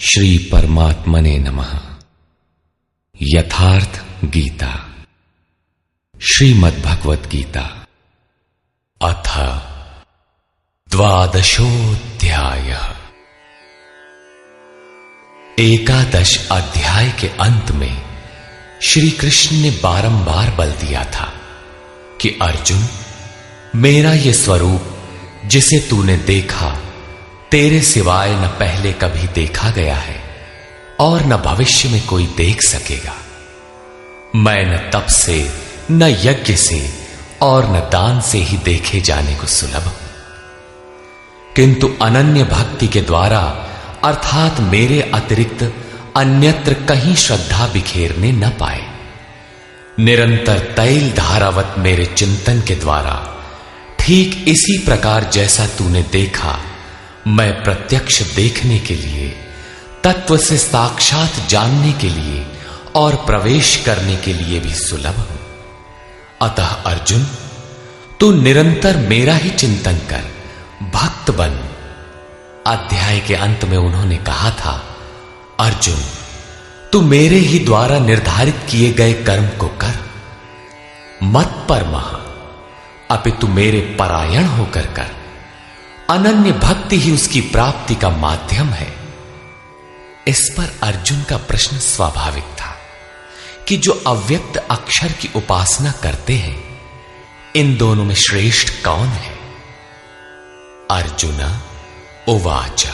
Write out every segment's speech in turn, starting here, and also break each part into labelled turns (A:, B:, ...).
A: श्री परमात्मने नमः। यथार्थ गीता, श्रीमद्भगवत गीता, अथ द्वादशोऽध्यायः। एकादश अध्याय के अंत में श्री कृष्ण ने बारंबार बल दिया था कि अर्जुन, मेरा यह स्वरूप जिसे तूने देखा तेरे सिवाय न पहले कभी देखा गया है और न भविष्य में कोई देख सकेगा। मैं न तप से, न यज्ञ से और न दान से ही देखे जाने को सुलभ हूं, किंतु अनन्य भक्ति के द्वारा अर्थात मेरे अतिरिक्त अन्यत्र कहीं श्रद्धा बिखेरने न पाए, निरंतर तैल धारावत मेरे चिंतन के द्वारा ठीक इसी प्रकार जैसा तूने देखा मैं प्रत्यक्ष देखने के लिए, तत्व से साक्षात जानने के लिए और प्रवेश करने के लिए भी सुलभ हूं। अतः अर्जुन, तू निरंतर मेरा ही चिंतन कर, भक्त बन। अध्याय के अंत में उन्होंने कहा था, अर्जुन, तू मेरे ही द्वारा निर्धारित किए गए कर्म को कर, मत परमः, अपितु मेरे परायण होकर कर। अनन्य भक्ति ही उसकी प्राप्ति का माध्यम है। इस पर अर्जुन का प्रश्न स्वाभाविक था कि जो अव्यक्त अक्षर की उपासना करते हैं, इन दोनों में श्रेष्ठ कौन है? अर्जुन उवाच,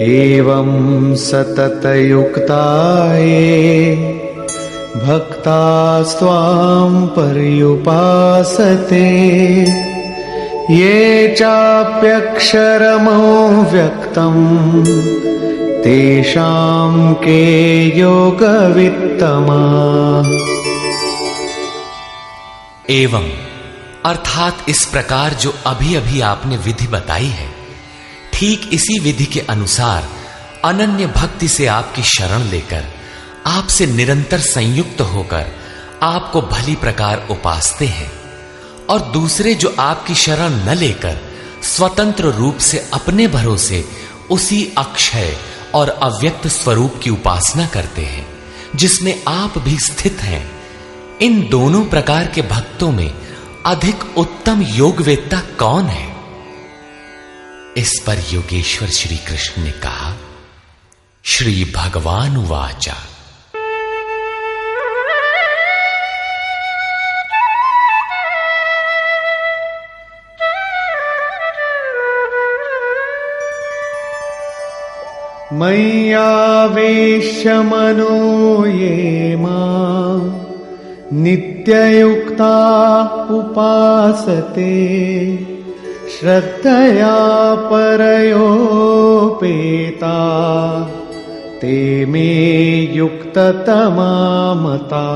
B: एवं सततयुक्ता ये भक्तास्त्वां पर्युपासते, ये चाप्यक्षरमव्यक्तम् तेषां के योगवित्तमाः।
A: एवं अर्थात इस प्रकार जो अभी अभी आपने विधि बताई है, ठीक इसी विधि के अनुसार अनन्य भक्ति से आपकी शरण लेकर, आपसे निरंतर संयुक्त होकर आपको भली प्रकार उपासते हैं, और दूसरे जो आपकी शरण न लेकर स्वतंत्र रूप से अपने भरोसे उसी अक्षय और अव्यक्त स्वरूप की उपासना करते हैं जिसमें आप भी स्थित हैं, इन दोनों प्रकार के भक्तों में अधिक उत्तम योगवेत्ता कौन है? इस पर योगेश्वर श्री कृष्ण ने कहा, श्री भगवान उवाचा,
B: मय्यावेश्य मनो ये मां नित्ययुक्ता उपासते, श्रद्धया परयोपेता ते मे युक्ततमा मता।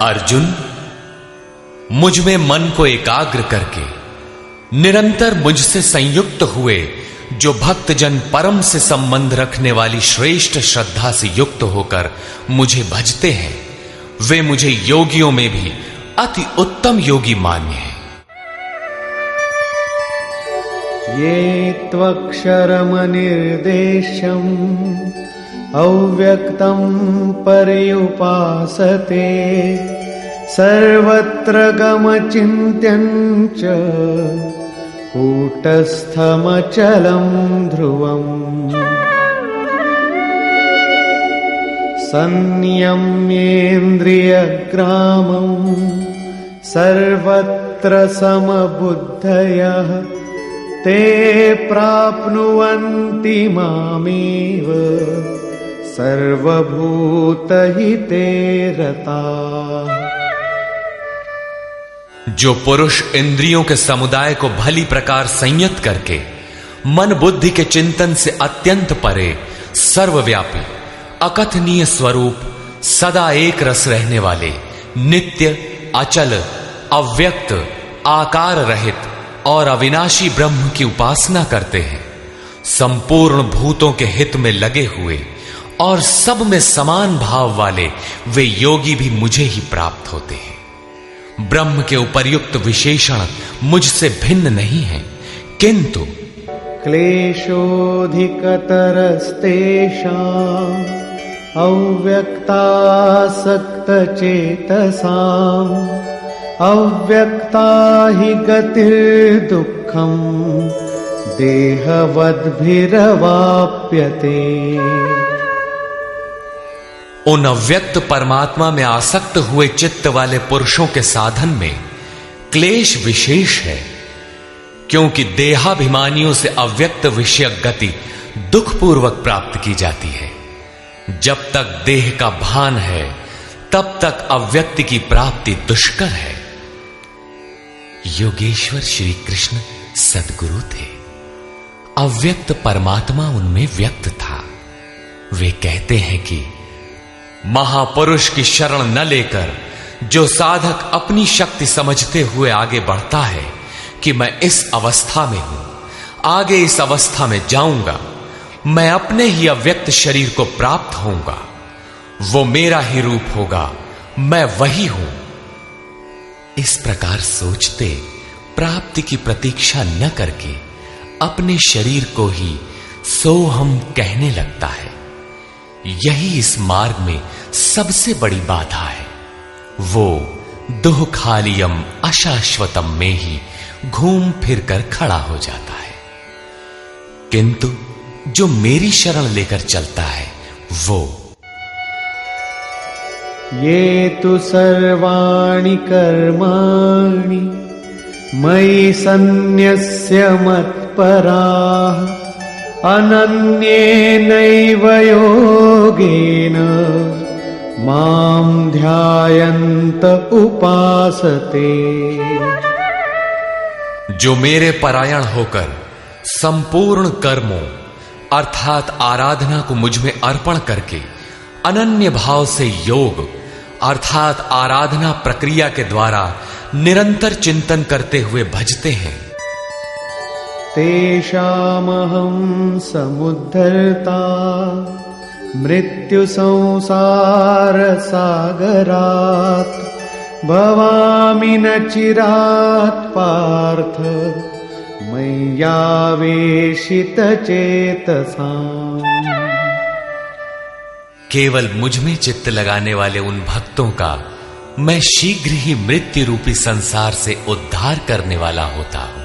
A: अर्जुन, मुझ में मन को एकाग्र करके निरंतर मुझसे संयुक्त हुए जो भक्तजन परम से संबंध रखने वाली श्रेष्ठ श्रद्धा से युक्त होकर मुझे भजते हैं, वे मुझे योगियों में भी अति उत्तम योगी मान्य हैं।
B: ये त्वक्षरमनिर्देश्यम् अव्यक्तं पर्युपासते, सर्वत्र गमचिन्त्यं च कूटस्थमचलं ध्रुवम्, संयम्येन्द्रियग्रामं सर्वत्र समबुद्धयः ते प्राप्नुवन्ति मामेव सर्वभूतहिते रताः।
A: जो पुरुष इंद्रियों के समुदाय को भली प्रकार संयत करके मन बुद्धि के चिंतन से अत्यंत परे सर्वव्यापी अकथनीय स्वरूप सदा एक रस रहने वाले नित्य अचल अव्यक्त आकार रहित और अविनाशी ब्रह्म की उपासना करते हैं, संपूर्ण भूतों के हित में लगे हुए और सब में समान भाव वाले वे योगी भी मुझे ही प्राप्त होते हैं। ब्रह्म के उपर्युक्त विशेषण मुझसे भिन्न नहीं है, किंतु
B: क्लेशोऽधिकतरस्तेषाम् अव्यक्तासक्तचेतसाम् अव्यक्ता हि गतिर्दुःखम् देहवद्भिरवाप्यते।
A: उन अव्यक्त परमात्मा में आसक्त हुए चित्त वाले पुरुषों के साधन में क्लेश विशेष है, क्योंकि देहाभिमानियों से अव्यक्त विषयक गति दुखपूर्वक प्राप्त की जाती है। जब तक देह का भान है तब तक अव्यक्त की प्राप्ति दुष्कर है। योगेश्वर श्री कृष्ण सद्गुरु थे, अव्यक्त परमात्मा उनमें व्यक्त था। वे कहते हैं कि महापुरुष की शरण न लेकर जो साधक अपनी शक्ति समझते हुए आगे बढ़ता है कि मैं इस अवस्था में हूं, आगे इस अवस्था में जाऊंगा, मैं अपने ही अव्यक्त शरीर को प्राप्त होऊंगा, वो मेरा ही रूप होगा, मैं वही हूं। इस प्रकार सोचते प्राप्ति की प्रतीक्षा न करके अपने शरीर को ही सोहम कहने लगता है। यही इस मार्ग में सबसे बड़ी बाधा है। वो दुःखालियम अशाश्वतम में ही घूम फिर कर खड़ा हो जाता है। किंतु जो मेरी शरण लेकर चलता है वो
B: ये तु सर्वाणि कर्माणि मयि सन्न्यस्य मत्पराः अनन्येनैव योगेन मां ध्यायन्त उपासते।
A: जो मेरे परायण होकर संपूर्ण कर्मों अर्थात आराधना को मुझ में अर्पण करके अनन्य भाव से योग अर्थात आराधना प्रक्रिया के द्वारा निरंतर चिंतन करते हुए भजते हैं।
B: तेषामहं समुद्धर्ता मृत्यु संसार सागरात् भवामि न चिरात् पार्थ मय्यावेशित चेतसाम्।
A: केवल मुझ में चित्त लगाने वाले उन भक्तों का मैं शीघ्र ही मृत्यु रूपी संसार से उद्धार करने वाला होता हूं।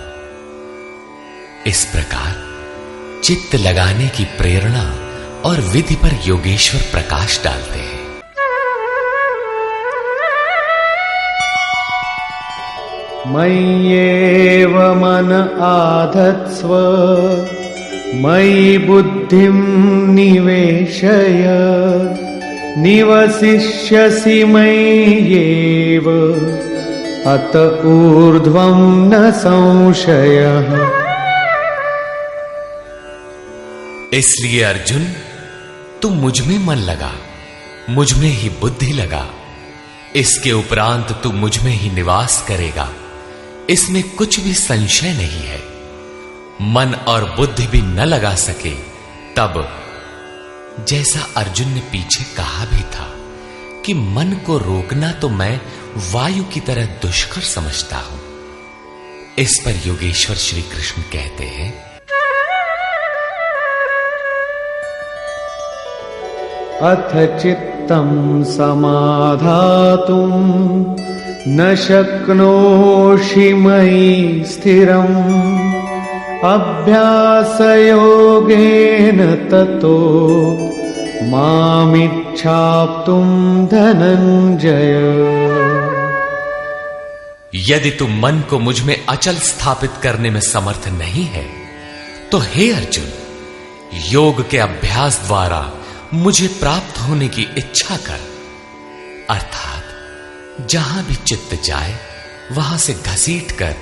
A: इस प्रकार चित्त लगाने की प्रेरणा और विधि पर योगेश्वर प्रकाश डालते हैं।
B: मय्येव मन आधत्स्व मयि बुद्धिं निवेशय निवसिष्यसि मय्येव अत ऊर्ध्वं न संशयः।
A: इसलिए अर्जुन, तू मुझ में मन लगा, मुझ में ही बुद्धि लगा, इसके उपरांत तू मुझ में ही निवास करेगा, इसमें कुछ भी संशय नहीं है। मन और बुद्धि भी न लगा सके तब, जैसा अर्जुन ने पीछे कहा भी था कि मन को रोकना तो मैं वायु की तरह दुष्कर समझता हूं। इस पर योगेश्वर श्री कृष्ण कहते हैं,
B: अथ चित्तं समाधातुं न शक्नोषि मयि स्थिरम् अभ्यासयोगेन ततो मामिच्छाप्तुं धनंजय।
A: यदि तू मन को मुझ में अचल स्थापित करने में समर्थ नहीं है तो हे अर्जुन, योग के अभ्यास द्वारा मुझे प्राप्त होने की इच्छा कर। अर्थात जहां भी चित्त जाए वहां से घसीट कर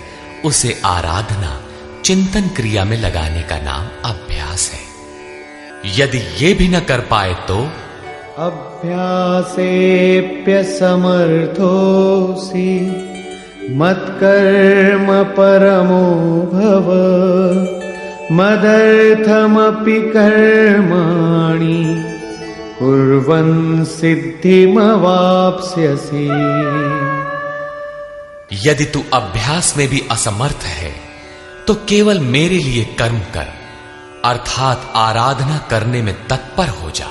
A: उसे आराधना चिंतन क्रिया में लगाने का नाम अभ्यास है। यदि ये भी न कर पाए तो
B: अभ्यासेऽप्यसमर्थोऽसि मत्कर्म परमो भव मदर्थमपि कर्माणि कुर्वन् सिद्धिमवाप्स्यसि।
A: यदि तू अभ्यास में भी असमर्थ है तो केवल मेरे लिए कर्म कर, अर्थात आराधना करने में तत्पर हो जा।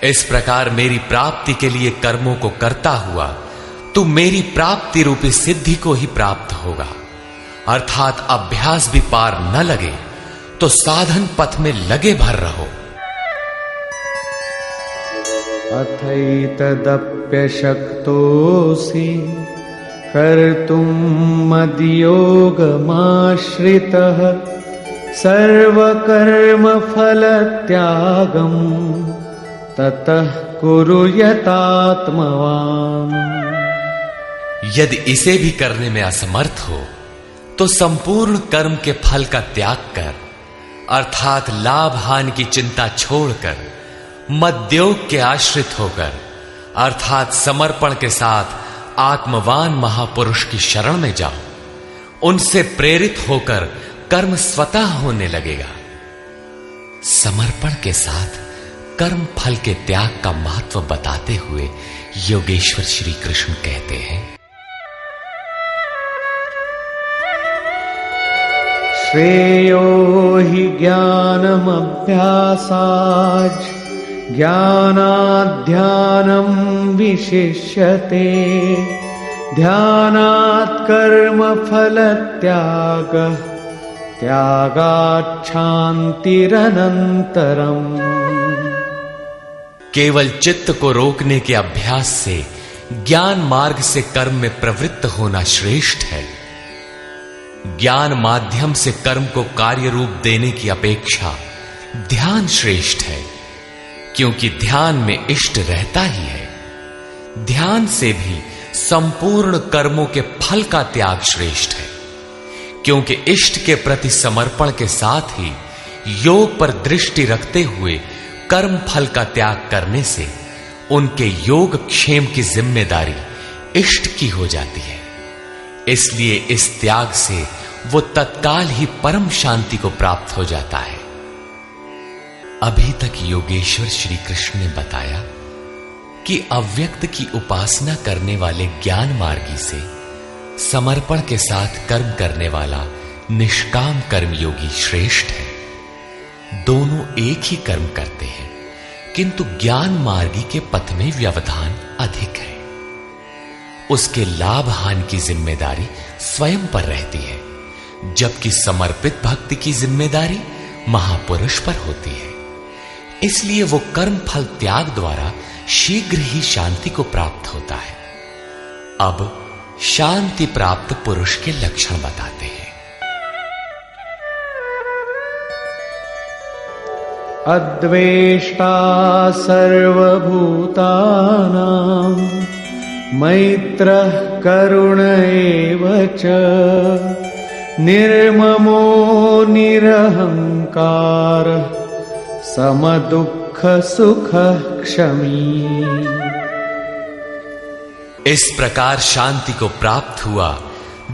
A: इस प्रकार मेरी प्राप्ति के लिए कर्मों को करता हुआ तू मेरी प्राप्ति रूपी सिद्धि को ही प्राप्त होगा। अर्थात अभ्यास भी पार न लगे तो साधन पथ में लगे भर रहो।
B: अथैतदप्यशक्तोऽसि कर्तुं मद्योगमाश्रितः सर्वकर्मफलत्यागं ततः कुरु यतात्मवान्।
A: यदि इसे भी करने में असमर्थ हो तो संपूर्ण कर्म के फल का त्याग कर, अर्थात लाभ हानि की चिंता छोड़कर मद्योग के आश्रित होकर, अर्थात समर्पण के साथ आत्मवान महापुरुष की शरण में जाओ। उनसे प्रेरित होकर कर्म स्वतः होने लगेगा। समर्पण के साथ कर्म फल के त्याग का महत्व बताते हुए योगेश्वर श्री कृष्ण कहते हैं,
B: श्रेयो हि ज्ञानमभ्यासाच् ज्ञानाध्यानं विशिष्यते ध्यानात् कर्मफलत्यागः त्यागात् शान्तिरनन्तरम्।
A: केवल चित्त को रोकने के अभ्यास से ज्ञान मार्ग से कर्म में प्रवृत्त होना श्रेष्ठ है। ज्ञान माध्यम से कर्म को कार्य रूप देने की अपेक्षा ध्यान श्रेष्ठ है, क्योंकि ध्यान में इष्ट रहता ही है। ध्यान से भी संपूर्ण कर्मों के फल का त्याग श्रेष्ठ है, क्योंकि इष्ट के प्रति समर्पण के साथ ही योग पर दृष्टि रखते हुए कर्म फल का त्याग करने से उनके योग क्षेम की जिम्मेदारी इष्ट की हो जाती है। इसलिए इस त्याग से वो तत्काल ही परम शांति को प्राप्त हो जाता है। अभी तक योगेश्वर श्री कृष्ण ने बताया कि अव्यक्त की उपासना करने वाले ज्ञान मार्गी से समर्पण के साथ कर्म करने वाला निष्काम कर्मयोगी श्रेष्ठ है। दोनों एक ही कर्म करते हैं, किंतु ज्ञान मार्गी के पथ में व्यवधान अधिक है। उसके लाभ हानि की जिम्मेदारी स्वयं पर रहती है, जबकि समर्पित भक्ति की जिम्मेदारी महापुरुष पर होती है। इसलिए वो कर्म फल त्याग द्वारा शीघ्र ही शांति को प्राप्त होता है। अब शांति प्राप्त पुरुष के लक्षण बताते हैं।
B: अद्वेष्टा सर्वभूतानां मैत्रः करुण एव च निर्ममो निरहंकारः समदुःख सुख क्षमी।
A: इस प्रकार शांति को प्राप्त हुआ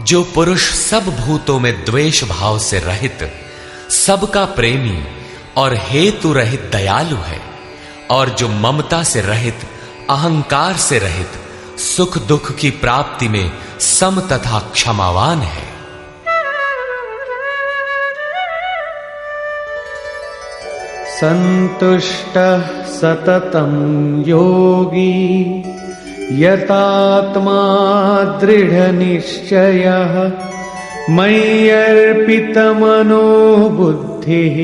A: जो पुरुष सब भूतों में द्वेष भाव से रहित, सबका प्रेमी और हेतु रहित दयालु है, और जो ममता से रहित, अहंकार से रहित, सुख दुख की प्राप्ति में सम तथा क्षमावान है।
B: संतुष्टः सततं योगी यतात्मा दृढ़निश्चयः मय्यर्पितमनो बुद्धिः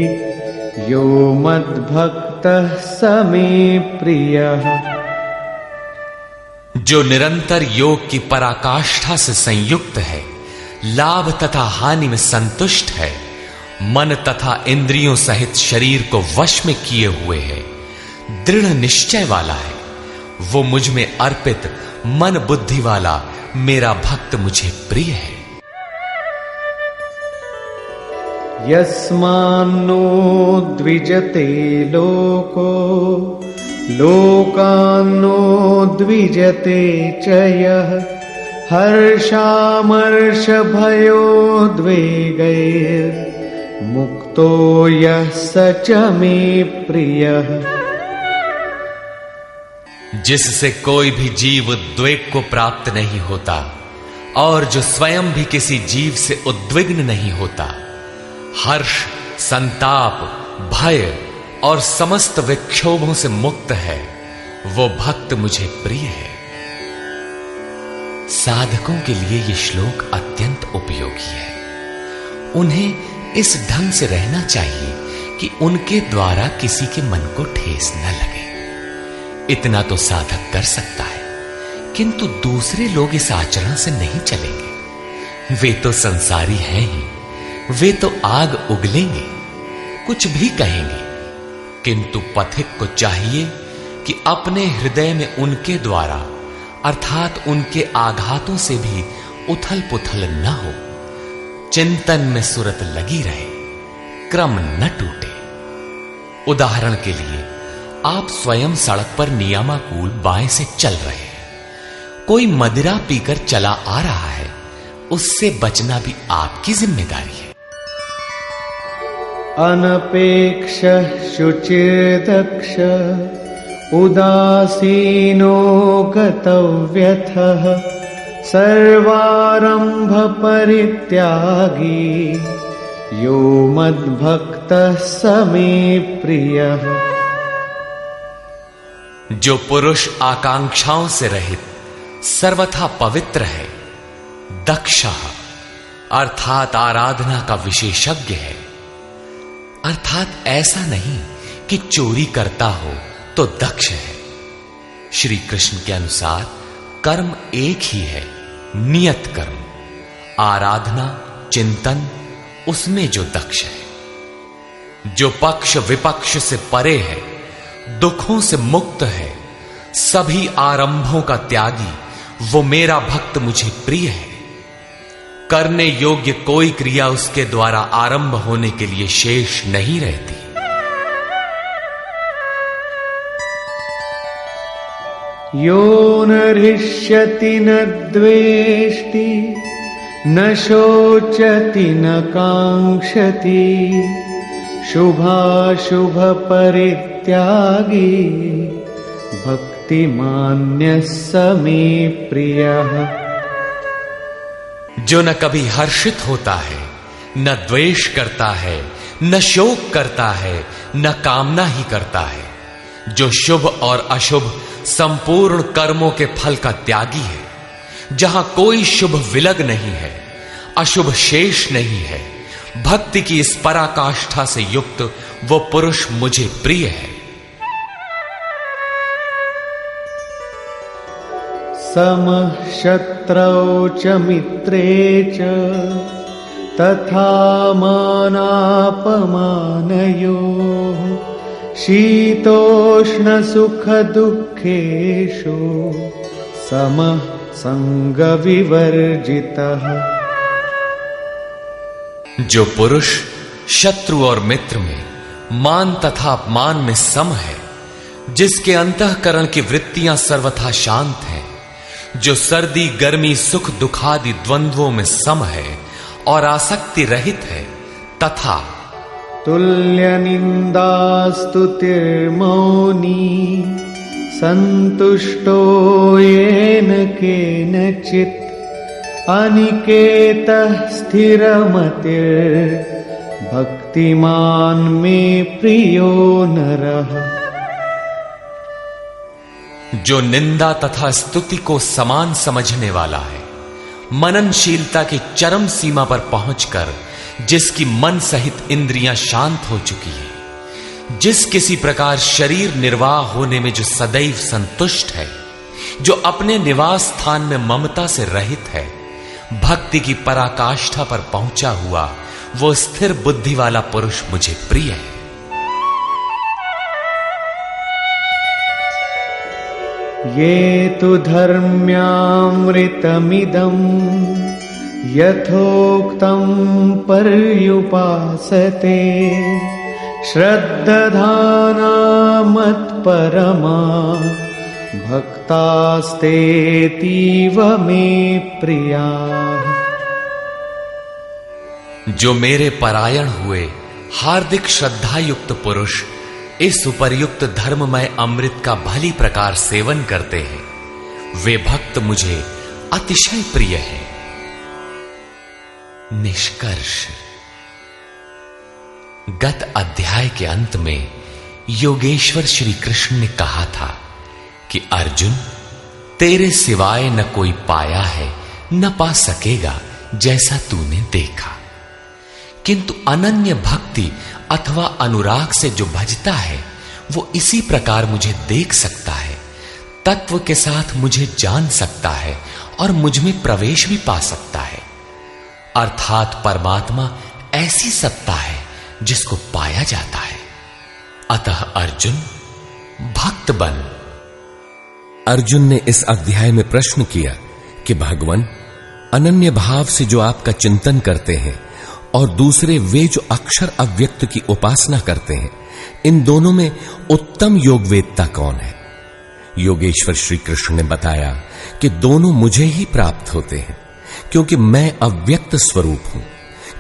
B: यो मद्भक्तः स मे प्रियः।
A: जो निरंतर योग की पराकाष्ठा से संयुक्त है, लाभ तथा हानि में संतुष्ट है, मन तथा इंद्रियों सहित शरीर को वश में किए हुए है, दृढ़ निश्चय वाला है, वो मुझ में अर्पित मन बुद्धि वाला मेरा भक्त मुझे प्रिय है।
B: यस्मान्नो द्विजते लोको लोकान्नो द्विजते च यः हर्षामर्षभयोद्वेगैर्मुक्तो मुक्तो यः स च मे प्रियः।
A: जिससे कोई भी जीव उद्वेग को प्राप्त नहीं होता और जो स्वयं भी किसी जीव से उद्विग्न नहीं होता, हर्ष, संताप, भय और समस्त विक्षोभों से मुक्त है, वो भक्त मुझे प्रिय है। साधकों के लिए यह श्लोक अत्यंत उपयोगी है। उन्हें इस ढंग से रहना चाहिए कि उनके द्वारा किसी के मन को ठेस न लगे। इतना तो साधक कर सकता है, किंतु दूसरे लोग इस आचरण से नहीं चलेंगे। वे तो संसारी हैं ही, वे तो आग उगलेंगे, कुछ भी कहेंगे, किंतु पथिक को चाहिए कि अपने हृदय में उनके द्वारा अर्थात उनके आघातों से भी उथल पुथल न हो, चिंतन में सुरत लगी रहे, क्रम न टूटे। उदाहरण के लिए, आप स्वयं सड़क पर नियमानुकूल बाएं से चल रहे हैं, कोई मदिरा पीकर चला आ रहा है, उससे बचना भी आपकी जिम्मेदारी है।
B: अनपेक्ष शुचिर्दक्ष उदासीनो गतव्यथः सर्वारंभ परित्यागी यो मद्भक्तः स मे प्रियः।
A: जो पुरुष आकांक्षाओं से रहित सर्वथा पवित्र है, दक्ष अर्थात आराधना का विशेषज्ञ है, अर्थात ऐसा नहीं कि चोरी करता हो तो दक्ष है। श्री कृष्ण के अनुसार कर्म एक ही है, नियत कर्म, आराधना, चिंतन, उसमें जो दक्ष है। जो पक्ष विपक्ष से परे है, दुखों से मुक्त है, सभी आरंभों का त्यागी, वो मेरा भक्त मुझे प्रिय है। करने योग्य कोई क्रिया उसके द्वारा आरंभ होने के लिए शेष नहीं रहती।
B: यो न हृष्यति न द्वेष्टि न शोचति न कांक्षति शुभाशुभ परित्यागी भक्तिमान्यः स मे प्रियः।
A: जो न कभी हर्षित होता है, न द्वेष करता है, न शोक करता है, न कामना ही करता है, जो शुभ और अशुभ संपूर्ण कर्मों के फल का त्यागी है, जहां कोई शुभ विलग नहीं है, अशुभ शेष नहीं है, भक्ति की इस पराकाष्ठा से युक्त वो पुरुष मुझे प्रिय है।
B: समः शत्रौ च मित्रे च तथा मानापमानयोः शीतोष्ण सुख दुःखेषु समः संग विवर्जितः।
A: जो पुरुष शत्रु और मित्र में, मान तथा अपमान में सम है, जिसके अंतःकरण की वृत्तियां सर्वथा शांत हैं, जो सर्दी गर्मी सुख दुखादि द्वंद्वों में सम है और आसक्ति रहित है, तथा
B: तुल्य निंदा स्तुतिर्मौनी संतुष्टो येन केनचित् अनिकेतः स्थिरमतिर् भक्तिमान मे प्रियो नरः।
A: जो निंदा तथा स्तुति को समान समझने वाला है, मननशीलता की चरम सीमा पर पहुंचकर जिसकी मन सहित इंद्रियां शांत हो चुकी है, जिस किसी प्रकार शरीर निर्वाह होने में जो सदैव संतुष्ट है, जो अपने निवास स्थान में ममता से रहित है, भक्ति की पराकाष्ठा पर पहुंचा हुआ वो स्थिर बुद्धि वाला पुरुष मुझे प्रिय है।
B: ये तु धर्म्यामृतमिदं यथोक्तं पर्युपासते श्रद्धाना मत्परमा भक्तास्तेतीव मे प्रियाः।
A: जो मेरे परायण हुए हार्दिक श्रद्धा युक्त पुरुष इस उपर्युक्त धर्ममय अमृत का भली प्रकार सेवन करते हैं, वे भक्त मुझे अतिशय प्रिय हैं। निष्कर्ष। गत अध्याय के अंत में योगेश्वर श्री कृष्ण ने कहा था कि अर्जुन, तेरे सिवाय न कोई पाया है न पा सकेगा जैसा तूने देखा, किंतु अनन्य भक्ति अथवा अनुराग से जो भजता है वो इसी प्रकार मुझे देख सकता है, तत्व के साथ मुझे जान सकता है और मुझ में प्रवेश भी पा सकता है। अर्थात परमात्मा ऐसी सत्ता है जिसको पाया जाता है। अतः अर्जुन, भक्त बन।
C: अर्जुन ने इस अध्याय में प्रश्न किया कि भगवान, अनन्य भाव से जो आपका चिंतन करते हैं और दूसरे वे जो अक्षर अव्यक्त की उपासना करते हैं, इन दोनों में उत्तम योगवेदता कौन है? योगेश्वर श्री कृष्ण ने बताया कि दोनों मुझे ही प्राप्त होते हैं, क्योंकि मैं अव्यक्त स्वरूप हूं,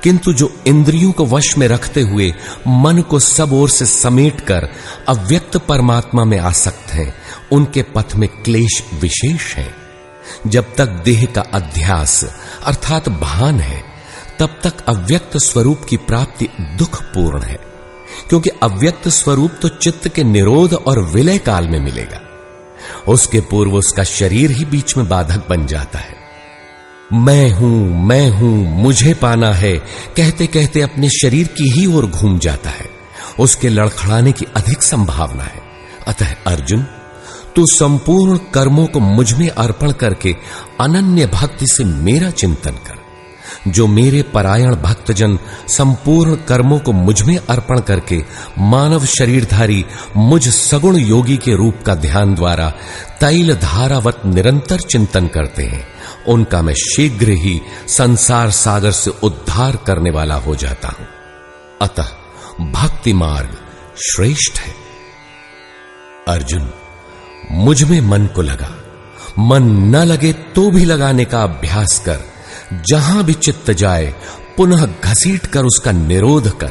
C: किंतु जो इंद्रियों को वश में रखते हुए मन को सब ओर से समेटकर अव्यक्त परमात्मा में आसक्त हैं, उनके पथ में क्लेश विशेष है। जब तक देह का अध्यास अर्थात भान है, तब तक अव्यक्त स्वरूप की प्राप्ति दुखपूर्ण है, क्योंकि अव्यक्त स्वरूप तो चित्त के निरोध और विलय काल में मिलेगा। उसके पूर्व उसका शरीर ही बीच में बाधक बन जाता है। मैं हूं, मुझे पाना है कहते कहते अपने शरीर की ही ओर घूम जाता है। उसके लड़खड़ाने की अधिक संभावना है। अतः अर्जुन, तू संपूर्ण कर्मों को मुझ में अर्पण करके अनन्य भक्ति से मेरा चिंतन कर। जो मेरे परायण भक्तजन संपूर्ण कर्मों को मुझ में अर्पण करके मानव शरीरधारी मुझ सगुण योगी के रूप का ध्यान द्वारा तैल धारावत निरंतर चिंतन करते हैं, उनका मैं शीघ्र ही संसार सागर से उद्धार करने वाला हो जाता हूं। अतः भक्ति मार्ग श्रेष्ठ है। अर्जुन, मुझ में मन को लगा, मन न लगे तो भी लगाने का अभ्यास कर। जहां भी चित्त जाए पुनः घसीट कर उसका निरोध कर।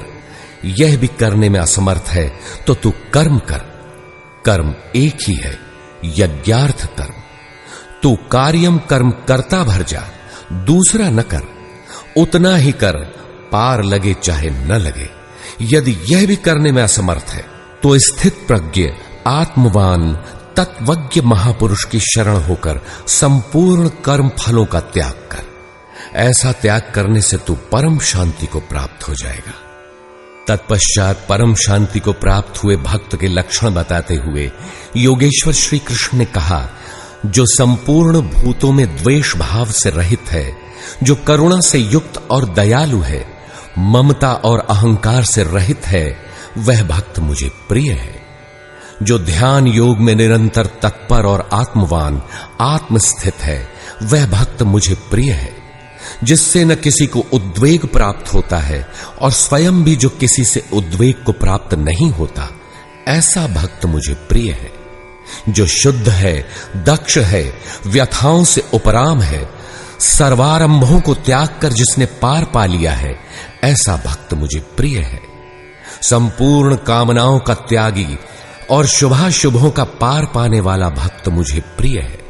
C: यह भी करने में असमर्थ है तो तू कर्म कर। कर्म एक ही है, यज्ञार्थ कर्म। तू कार्यम कर्म करता भर जा, दूसरा न कर। उतना ही कर, पार लगे चाहे न लगे। यदि यह भी करने में असमर्थ है तो स्थित प्रज्ञ आत्मवान तत्वज्ञ महापुरुष की शरण होकर संपूर्ण कर्म फलों का त्याग कर। ऐसा त्याग करने से तू परम शांति को प्राप्त हो जाएगा। तत्पश्चात परम शांति को प्राप्त हुए भक्त के लक्षण बताते हुए योगेश्वर श्री कृष्ण ने कहा, जो संपूर्ण भूतों में द्वेष भाव से रहित है, जो करुणा से युक्त और दयालु है, ममता और अहंकार से रहित है, वह भक्त मुझे प्रिय है। जो ध्यान योग में निरंतर तत्पर और आत्मवान आत्मस्थित है, वह भक्त मुझे प्रिय है। जिससे न किसी को उद्वेग प्राप्त होता है और स्वयं भी जो किसी से उद्वेग को प्राप्त नहीं होता, ऐसा भक्त मुझे प्रिय है। जो शुद्ध है, दक्ष है, व्यथाओं से उपराम है, सर्वारंभों को त्याग कर जिसने पार पा लिया है, ऐसा भक्त मुझे प्रिय है। संपूर्ण कामनाओं का त्यागी और शुभाशुभों का पार पाने वाला भक्त मुझे प्रिय है।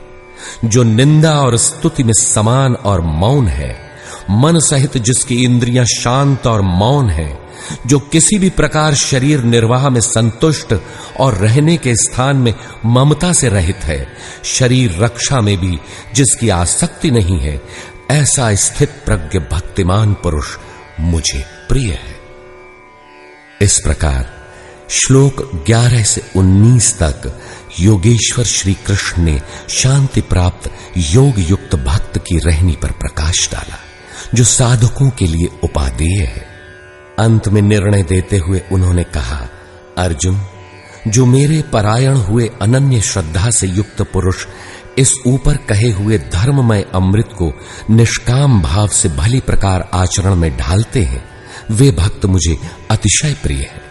C: जो निंदा और स्तुति में समान और मौन है, मन सहित जिसकी इंद्रियां शांत और मौन है, जो किसी भी प्रकार शरीर निर्वाह में संतुष्ट और रहने के स्थान में ममता से रहित है, शरीर रक्षा में भी जिसकी आसक्ति नहीं है, ऐसा स्थित प्रज्ञ भक्तिमान पुरुष मुझे प्रिय है। इस प्रकार श्लोक 11 से 19 तक योगेश्वर श्री कृष्ण ने शांति प्राप्त योग युक्त भक्त की रहनी पर प्रकाश डाला, जो साधकों के लिए उपादेय है। अंत में निर्णय देते हुए उन्होंने कहा, अर्जुन, जो मेरे परायण हुए अनन्य श्रद्धा से युक्त पुरुष इस ऊपर कहे हुए धर्ममय अमृत को निष्काम भाव से भली प्रकार आचरण में ढालते हैं, वे भक्त मुझे अतिशय प्रिय है।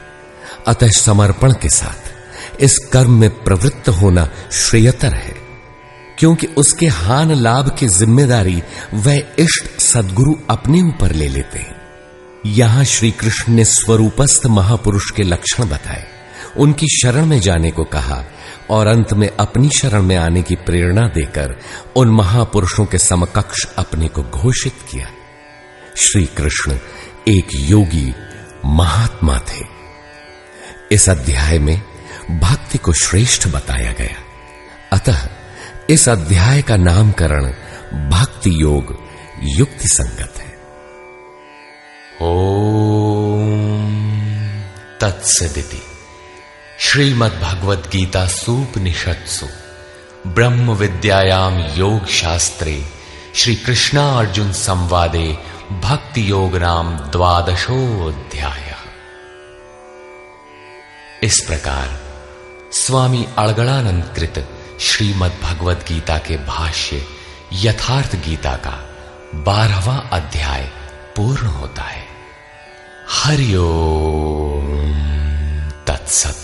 C: अतः समर्पण के साथ इस कर्म में प्रवृत्त होना श्रेयतर है, क्योंकि उसके हान लाभ की जिम्मेदारी वह इष्ट सद्गुरु अपने ऊपर ले लेते हैं। यहां श्री कृष्ण ने स्वरूपस्थ महापुरुष के लक्षण बताए, उनकी शरण में जाने को कहा और अंत में अपनी शरण में आने की प्रेरणा देकर उन महापुरुषों के समकक्ष अपने को घोषित किया। श्री कृष्ण एक योगी महात्मा थे। इस अध्याय में भक्ति को श्रेष्ठ बताया गया, अतः इस अध्याय का नामकरण भक्ति योग युक्ति संगत है।
A: ओम तत्सदिति श्रीमद्भगवद गीता सूपनिषत्सु ब्रह्म विद्यायाम योग शास्त्रे श्री कृष्णा अर्जुन संवादे भक्ति योग नाम 12वां। इस प्रकार स्वामी अड़गड़ानंद कृत श्रीमद् भगवद गीता के भाष्य यथार्थ गीता का 12वां अध्याय पूर्ण होता है। हरि ओम तत्सत।